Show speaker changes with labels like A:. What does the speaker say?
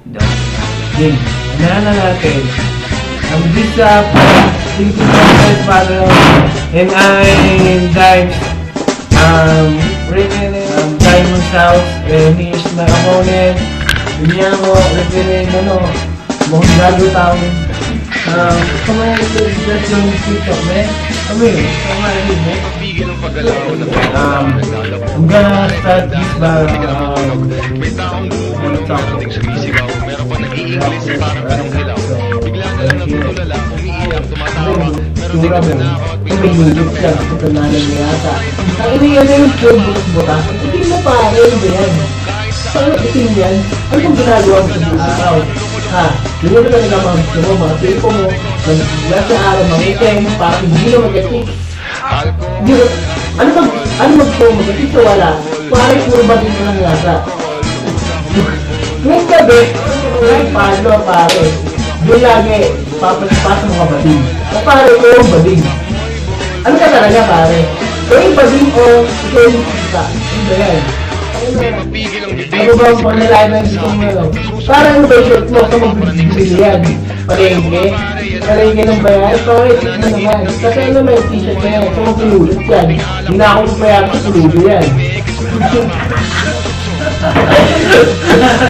A: Game. Ano natin? This Philippine Battle and I'm Diamond South and he is my opponent. Ganyan mo, referee mukhang gago tao. Come on, just yung TikTok, man. Come here, man. I'm gonna start this by
B: may taong gumugulo pagdating sa bisigaw. Meron pa nag-i-English na parang anong hilaw. Bigla na lang natutulala, umiiyak, tumatawa. Meron din na nakakapag
A: may YouTube siya, katulanan niya yata. Ang iniyan yung film butas-butas. Itim na pare, ano ba yan? Saan itim yan? Ano kung ginagawa mo sa buong araw? Ha? Hindi mo na naman gusto mo, mga tipo mo, nasa araw, mga itim, parang hindi na mag-etik. Ano mag-show mo? Ito wala. Parang puro ba din lang yata? Ngayon gabi, ngayon palo pare. Doon lagi, papasok mo ka bading. O pare, ikaw yung bading. Ano ka talaga pare? Ikaw yung bading o ikaw yung kita? Ano ba yan? Ano ba ang panalain ng gusto mo yun? Parang ano ba yung shirt mo? Ito magbibili yan. Palengke? Palengke ng bayan? Sorry, ito na naman. Kasi ano may t-shirt na yan? Ito magpululit yan. Hindi na ako papayaran sa pululit yan.